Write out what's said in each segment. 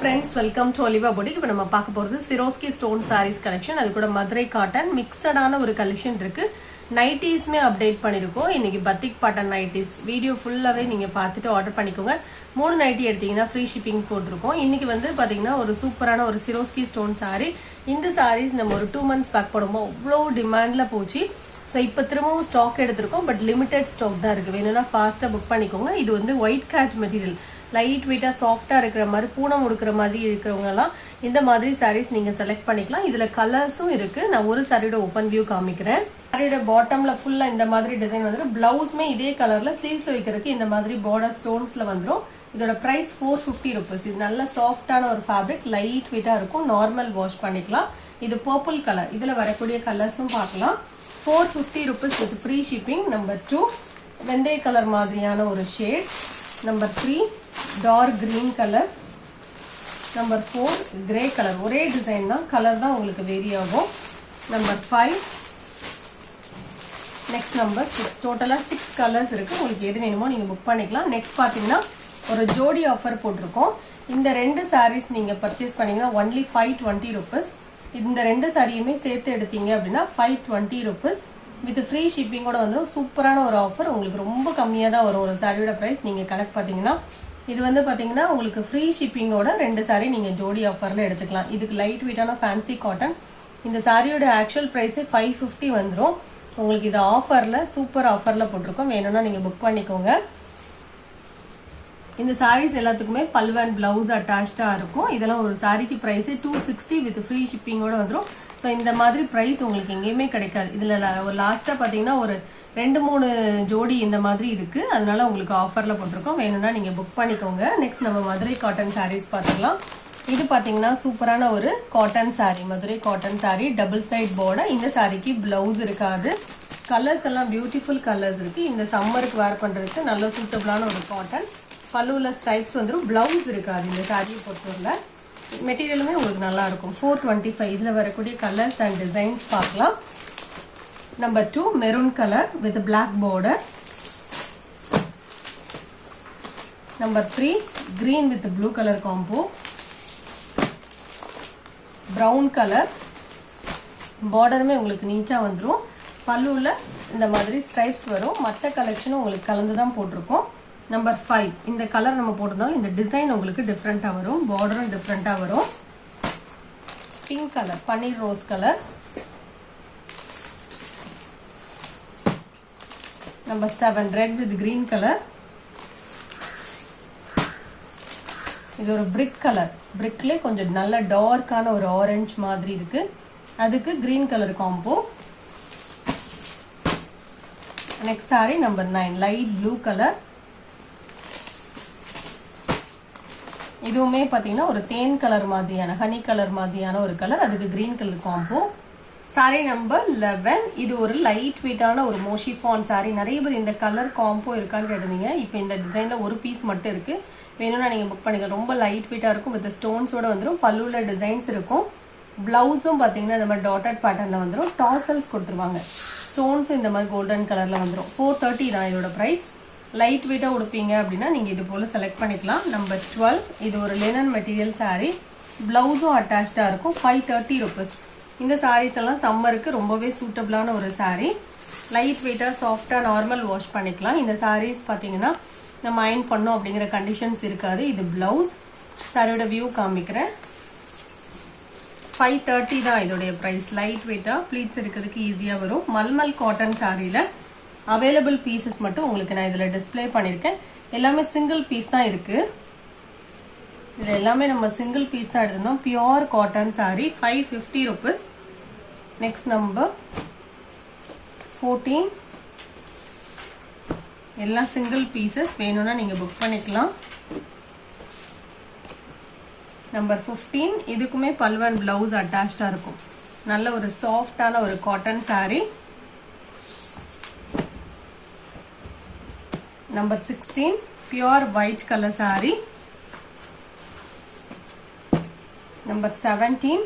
friends, welcome to Oliva Boutique. இப்போ நம்ம பார்க்க போறது Swarovski stone sarees collection. அது கூட மதுரை காட்டன் மிக்ஸ்டான ஒரு கலெக்ஷன் இருக்கு. நைட்டிஸ்மே அப்டேட் பண்ணிருக்கோம். இன்னைக்கு பத்திக் பாட்டன் நைட்டிஸ் வீடியோ ஃபுல்லாவே நீங்க பார்த்துட்டு ஆர்டர் பண்ணிக்கோங்க. 3 நைட்டி எடுத்தீங்கன்னா ஃப்ரீ ஷிப்பிங் போட்டுருக்கோம். இன்னைக்கு வந்து பாத்தீங்கன்னா ஒரு சூப்பரான ஒரு Swarovski stone saree. இந்த sarees நம்ம ஒரு 2 months பேக் பண்ணும்போது அவ்வளோ டிமாண்ட்ல போச்சு. ஸோ இப்போ திரும்பவும் ஸ்டாக் எடுத்திருக்கோம். பட் லிமிடெட் ஸ்டாக் தான் இருக்குது. வேணும்னா ஃபாஸ்ட்டாக புக் பண்ணிக்கோங்க. இது வந்து ஒயிட் கேட் மெட்டீரியல், லைட் வெயிட்டாக சாஃப்டாக இருக்கிற மாதிரி, பூனம் உடுக்கிற மாதிரி இருக்கிறவங்கலாம் இந்த மாதிரி சாரீஸ் நீங்கள் செலக்ட் பண்ணிக்கலாம். இதில் கலர்ஸும் இருக்குது. நான் ஒரு சாரியோட ஓப்பன் வியூ காமிக்கிறேன். சாரியோட பாட்டமில் ஃபுல்லாக இந்த மாதிரி டிசைன் வந்துடும். ப்ளவுஸுமே இதே கலரில் ஸ்லீவ்ஸ் வைக்கிறதுக்கு இந்த மாதிரி பார்டர் ஸ்டோன்ஸில் வந்துடும். இதோட ப்ரைஸ் 450 rupees. இது நல்ல சாஃப்டான ஒரு ஃபேப்ரிக், லைட் வெயிட்டாக இருக்கும். நார்மல் வாஷ் பண்ணிக்கலாம். இது பர்பிள் கலர். இதில் வரக்கூடிய கலர்ஸும் பார்க்கலாம். 450 rupees with free shipping. Number 2 வெந்தய கலர் மாதிரியான ஒரு shade. Number 3 dark green colour. Number 4 grey colour. ஒரே டிசைன் தான், கலர் தான் உங்களுக்கு வேரி ஆகும். Number 5 next number 6. டோட்டலாக 6 கலர்ஸ் இருக்குது. உங்களுக்கு எது வேணுமோ நீங்கள் புக் பண்ணிக்கலாம். நெக்ஸ்ட் பார்த்தீங்கன்னா ஒரு ஜோடி ஆஃபர் போட்டிருக்கோம். இந்த 2 sarees நீங்கள் பர்ச்சேஸ் பண்ணிங்கன்னா ஒன்லி 520 rupees. இந்த 2 சாரியுமே சேர்த்து எடுத்தீங்க அப்படின்னா 520 rupees வித் ஃப்ரீ ஷிப்பிங்கோட வந்துடும். சூப்பரான ஒரு ஆஃபர். உங்களுக்கு ரொம்ப கம்மியாக தான் வரும் ஒரு சாரியோட ப்ரைஸ். நீங்கள் கணக்கு பார்த்தீங்கன்னா இது வந்து பார்த்தீங்கன்னா உங்களுக்கு ஃப்ரீ ஷிப்பிங்கோட 2 சாரி நீங்கள் ஜோடி ஆஃபரில் எடுத்துக்கலாம். இதுக்கு லைட் வெயிட்டான ஃபேன்சி காட்டன். இந்த சாரியோட ஆக்சுவல் ப்ரைஸே 550 வந்துடும். உங்களுக்கு இது ஆஃபரில் சூப்பர் ஆஃபரில் போட்டிருக்கோம். வேணும்னா நீங்கள் புக் பண்ணிக்கோங்க. இந்த சாரீஸ் எல்லாத்துக்குமே பல்லு அண்ட் பிளவுஸ் அட்டாச்சாக இருக்கும். இதெல்லாம் ஒரு சாரிக்கு ப்ரைஸ் 260 வித் ஃப்ரீ ஷிப்பிங்கோட வந்துடும். ஸோ இந்த மாதிரி ப்ரைஸ் உங்களுக்கு எங்கேயுமே கிடைக்காது. இதில் ஒரு லாஸ்ட்டாக பார்த்தீங்கன்னா ஒரு 2-3 ஜோடி இந்த மாதிரி இருக்குது. அதனால உங்களுக்கு ஆஃபரில் போட்டிருக்கோம். வேணும்னா நீங்கள் புக் பண்ணிக்கோங்க. நெக்ஸ்ட் நம்ம மதுரை காட்டன் சாரீஸ் பார்த்துக்கலாம். இது பார்த்தீங்கன்னா சூப்பரான ஒரு cotton sari, Madurai cotton sari, double side border. இந்த சாரிக்கு பிளவுஸ் இருக்காது. கலர்ஸ் எல்லாம் பியூட்டிஃபுல் கலர்ஸ் இருக்குது. இந்த சம்மருக்கு வேர் பண்ணுறதுக்கு நல்ல சூட்டபிளான ஒரு காட்டன். பல்லுவில் ஸ்ட்ரைப்ஸ் வந்துடும். பிளவுஸ் இருக்காது இந்த சாரியை பொறுத்தவரை. மெட்டீரியலுமே உங்களுக்கு நல்லா இருக்கும். 425. இதில் வரக்கூடிய கலர்ஸ் அண்ட் டிசைன்ஸ் பார்க்கலாம். Number 2 maroon colour with black border. Number 3 green with blue colour combo. Brown colour. பார்டருமே உங்களுக்கு நீட்டாக வந்துடும். பல்லுவில் இந்த மாதிரி ஸ்ட்ரைப்ஸ் வரும். மற்ற கலெக்ஷனும் உங்களுக்கு கலந்து தான் போட்டிருக்கோம். நம்பர் 5 இந்த கலர் நம்ம போட்டிருந்தாலும் இந்த டிசைன் உங்களுக்கு டிஃப்ரெண்ட்டாக வரும். பார்டரும் டிஃப்ரெண்ட்டாக வரும். பிங்க் கலர், பன்னீர் rose colour. Number 7 red with green colour. இது ஒரு பிரிக் கலர். பிரிக்லேயே கொஞ்சம் நல்ல டார்க்கான ஒரு ஆரஞ்சு மாதிரி இருக்கு. அதுக்கு green colour combo. Next sorry number 9 light blue colour. இதுவுமே பார்த்தீங்கன்னா ஒரு தேன் கலர் மாதிரியான, ஹனி கலர் மாதிரியான ஒரு கலர். அதுக்கு green colour combo. Sorry number 11. இது ஒரு லைட் வெயிட்டான ஒரு மோஷிஃபான் சாரி. நிறைய பேர் இந்த கலர் காம்போ இருக்கான்னு கேட்டிருந்தீங்க. இப்போ இந்த டிசைனில் ஒரு பீஸ் மட்டும் இருக்குது. வேணும்னா நீங்கள் புக் பண்ணிக்கலாம். ரொம்ப லைட் வெயிட்டாக இருக்கும். வித் ஸ்டோன்ஸோட வந்துடும். பல்லுவில் டிசைன்ஸ் இருக்கும். ப்ளவுஸும் பார்த்தீங்கன்னா இந்த மாதிரி டாட்டட் பேட்டர்னில் வந்துடும். டாசல்ஸ் கொடுத்துருவாங்க. ஸ்டோன்ஸும் இந்த மாதிரி கோல்டன் கலரில் வந்துடும். 430 தான் இதோட ப்ரைஸ். லைட் வெயிட்டாக உடுப்பீங்க அப்படின்னா நீங்கள் இது போல் செலக்ட் பண்ணிக்கலாம். நம்பர் 12 இது ஒரு லினன் மெட்டீரியல் சாரீ. ப்ளவுஸும் அட்டாச்சாக இருக்கும். 530 rupees. இந்த சாரீஸ் எல்லாம் சம்மருக்கு ரொம்பவே சூட்டபிளான ஒரு சாரீ. லைட் வெயிட்டாக சாஃப்டாக நார்மல் வாஷ் பண்ணிக்கலாம். இந்த சாரீஸ் பார்த்தீங்கன்னா நம்ம அயர்ன் பண்ணோம் அப்படிங்கிற கண்டிஷன்ஸ் இருக்காது. இது ப்ளவுஸ். சாரியோட வியூ காமிக்கிறேன். 530 தான் இதோடைய ப்ரைஸ். லைட் வெயிட்டாக ப்ளீட்ஸ் எடுக்கிறதுக்கு ஈஸியாக வரும். மல்மல் காட்டன் சாரியில் அவைலபிள் பீசஸ் மட்டும் உங்களுக்கு நான் இதில் டிஸ்பிளே பண்ணியிருக்கேன். எல்லாமே சிங்கிள் பீஸ் தான் இருக்குது. இதில் எல்லாமே நம்ம சிங்கிள் பீஸ் தான் எடுத்திருந்தோம். Pure cotton sari 550 rupees. Next number 14 எல்லாம் சிங்கிள் பீசஸ். வேணும்னா நீங்கள் புக் பண்ணிக்கலாம். நம்பர் 15 இதுக்குமே பல்லு அண்ட் பிளவுஸ் அட்டாச்சாக இருக்கும். நல்ல ஒரு சாஃப்டான ஒரு cotton sari. Number 16 pure white colour sari. Number 17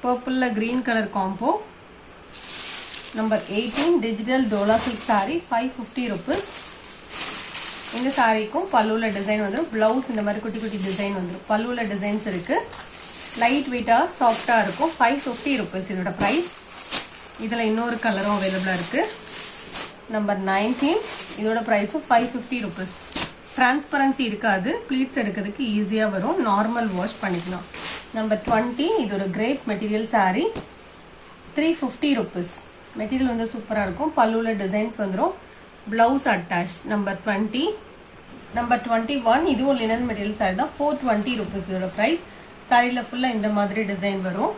பர்பிளில் green colour combo. Number 18 digital டோலா சில்க் சாரீ 550 rupees. இந்த சாரிக்கும் பல்லுல டிசைன் வந்துடும். ப்ளவுஸ் இந்த மாதிரி குட்டி குட்டி டிசைன் வந்துடும். பல்லுல டிசைன்ஸ் இருக்குது. லைட் வெயிட்டாக சாஃப்டாக இருக்கும். 550 rupees இதோட ப்ரைஸ். இதில் இன்னொரு கலரும் அவைலபிளாக இருக்குது. நம்பர் 19 இதோட ப்ரைஸும் 550 rupees. டிரான்ஸ்பரன்சி இருக்காது. ப்ளீட்ஸ் எடுக்கிறதுக்கு ஈஸியாக வரும். நார்மல் வாஷ் பண்ணிக்கலாம். நம்பர் 20 இது ஒரு grape material saree. 350 rupees. Material வந்து சூப்பராக இருக்கும். பல்லுல டிசைன்ஸ் வந்துடும். Blouse attach. நம்பர் 20. நம்பர் 21 இதுவும் லினன் மெட்டீரியல் saree தான். 420 rupees இதோட ப்ரைஸ். சாரியில் ஃபுல்லாக இந்த மாதிரி டிசைன் வரும்.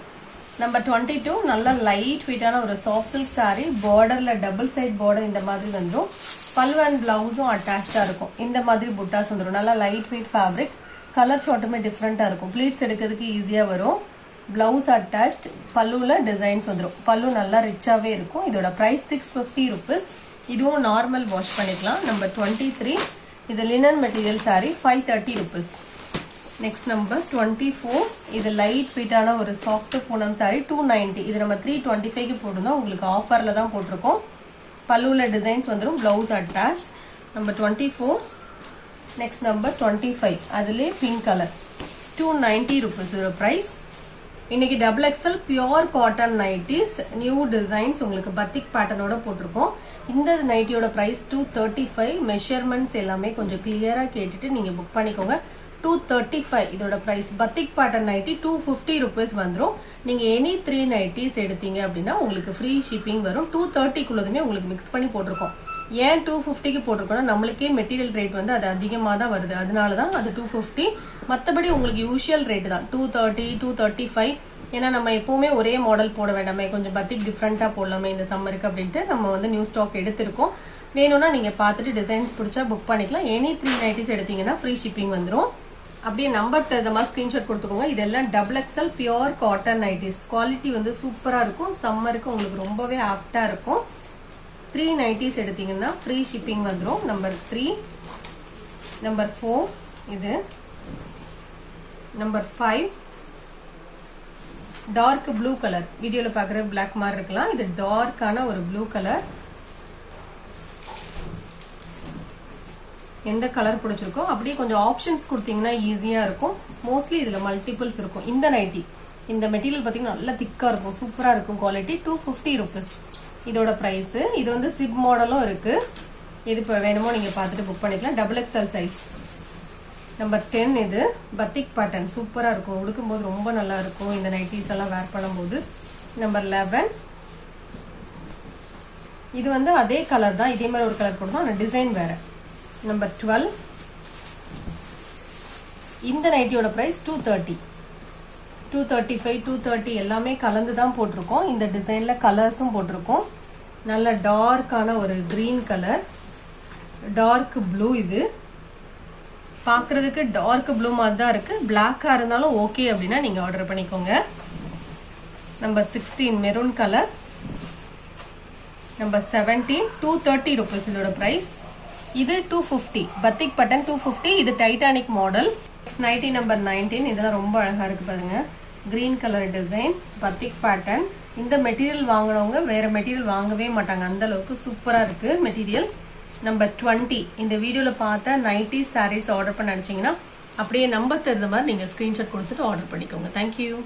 நம்பர் 22 நல்ல லைட் வெயிட்டான ஒரு சாஃப்ட் சில்க் saree. பார்டரில் டபுள் சைட் பார்டர் இந்த மாதிரி வந்துடும். பல்லு அண்ட் ப்ளவுஸும் அட்டாச்சாக இருக்கும். இந்த மாதிரி புட்டாஸ் வந்துடும். நல்லா லைட் வெயிட் ஃபேப்ரிக். கலர் சார்ட்டுமே டிஃப்ரெண்ட்டாக இருக்கும். ப்ளீட்ஸ் எடுக்கிறதுக்கு ஈஸியாக வரும். Blouse attached. பல்லுவில் டிசைன்ஸ் வந்துடும். பல்லு நல்லா ரிச்சாகவே இருக்கும். இதோட ப்ரைஸ் 650 rupees. இதுவும் நார்மல் வாஷ் பண்ணிக்கலாம். நம்பர் 23 இது linen material saree. 530 rupees. Next number 24 இது லைட் வெயிட்டான ஒரு சாஃப்ட் பூனம் saree. 290. இது நம்ம 325க்கு போட்டிருந்தோம். உங்களுக்கு ஆஃபரில் தான் போட்டிருக்கோம். பல்லுவில் டிசைன்ஸ் வந்துடும். Blouse attach. Number 24. Next number 25 அதுலேயே பிங்க் கலர். 290 rupees இதோட ப்ரைஸ். இன்னைக்கு XXL pure cotton nighties new designs உங்களுக்கு பத்திக் பேட்டர்னோட போட்டிருக்கோம். இந்த நைட்டியோட ப்ரைஸ் 235. மெஷர்மெண்ட்ஸ் எல்லாமே கொஞ்சம் கிளியராக கேட்டுட்டு நீங்கள் புக் பண்ணிக்கோங்க. 235 இதோட ப்ரைஸ். பத்திக் பேட்டர்ன் நைட்டி 250 rupees வந்துடும். நீங்கள் எனி 3 நைட்டிஸ் எடுத்தீங்க அப்படின்னா உங்களுக்கு ஃப்ரீ ஷிப்பிங் வரும். 230க்குள்ளதுமே உங்களுக்கு மிக்ஸ் பண்ணி போட்டிருக்கோம். ஏன் 250க்கு போட்டிருக்கோம்னா நம்மளுக்கே மெட்டீரியல் ரேட் வந்து அது அதிகமாக தான் வருது. அதனால தான் அது 250. மற்றபடி உங்களுக்கு யூஷுவல் ரேட்டு தான் 230, 235. ஏன்னா நம்ம எப்போவுமே ஒரே மாடல் போட வேண்டாமே, கொஞ்சம் பத்திக் டிஃப்ரெண்ட்டாக போடலாமே இந்த சம்மருக்கு அப்படின்ட்டு நம்ம வந்து நியூ ஸ்டாக் எடுத்திருக்கோம். வேணும்னா நீங்கள் பார்த்துட்டு டிசைன்ஸ் பிடிச்சா புக் பண்ணிக்கலாம். எனி 3 நைட்டிஸ் எடுத்தீங்கன்னா ஃப்ரீ ஷிப்பிங் வந்துடும். அப்படியே நம்பர் தகுந்த ஸ்க்ரீன்ஷாட் கொடுத்துக்கோங்க. இதெல்லாம் XXL pure cotton nighties. Quality வந்து சூப்பராக இருக்கும். சம்மருக்கு உங்களுக்கு ரொம்பவே ஆப்டாக இருக்கும். 3 நைட்டிஸ் எடுத்தீங்கன்னா ஃப்ரீ ஷிப்பிங் வந்துடும். நம்பர் 3. நம்பர் 4 இது. Number 5 dark blue colour. வீடியோவில் பார்க்குற பிளாக் மாதிரி இருக்கலாம். இது டார்க்கான ஒரு ப்ளூ கலர். எந்த கலர் பிடிச்சிருக்கோ அப்படியே கொஞ்சம் ஆப்ஷன்ஸ் கொடுத்தீங்கன்னா ஈஸியாக இருக்கும். மோஸ்ட்லி இதில் மல்டிபிள்ஸ் இருக்கும். இந்த நைட்டி இந்த மெட்டீரியல் பார்த்தீங்கன்னா நல்லா திக்காக இருக்கும். சூப்பராக இருக்கும். குவாலிட்டி 250 rupees இதோட ப்ரைஸு. இது வந்து சிப் மாடலும் இருக்குது. இது இப்போ வேணுமோ நீங்கள் பார்த்துட்டு புக் பண்ணிக்கலாம். XXL size. நம்பர் 10 இது பத்திக் பேட்டர்ன். சூப்பராக இருக்கும். உடுக்கும்போது ரொம்ப நல்லா இருக்கும் இந்த நைட்டிஸ் எல்லாம் வேர் பண்ணும்போது. நம்பர் 11 இது வந்து அதே கலர் தான். இதே மாதிரி ஒரு கலர் போடுறோம். ஆனால் டிசைன் வேறு. நம்பர் 12 இந்த நைட்டியோட ப்ரைஸ் 230, 235, 230 எல்லாமே கலந்து தான் போட்டிருக்கோம். இந்த டிசைனில் கலர்ஸும் போட்டிருக்கோம். நல்ல டார்க்கான ஒரு க்ரீன் கலர், டார்க் ப்ளூ. இது பார்க்குறதுக்கு டார்க் ப்ளூ மாதிரி தான் இருக்குது. பிளாக்காக இருந்தாலும் ஓகே அப்படின்னா நீங்கள் ஆர்டர் பண்ணிக்கோங்க. Number 16 maroon colour. Number 17 230 rupees இதோட ப்ரைஸ். இது 250 பத்திக் பட்டன் 250. இது டைட்டானிக் மாடல். நைட்டி நம்பர் 19 இதெல்லாம் ரொம்ப அழகாக இருக்குது பாருங்கள். Green colour design batik pattern. இந்த மெட்டீரியல் வாங்கினவங்க வேறு மெட்டீரியல் வாங்கவே மாட்டாங்க. அந்தளவுக்கு சூப்பராக இருக்குது மெட்டீரியல். நம்பர் 20 இந்த வீடியோவில் பார்த்த நைட்டி சாரீஸ் ஆர்டர் பண்ண நினச்சிங்கன்னா அப்படியே நம்பர் தகுந்த மாதிரி நீங்கள் ஸ்க்ரீன்ஷாட் கொடுத்துட்டு ஆர்டர் பண்ணிக்கோங்க. தேங்க்யூ.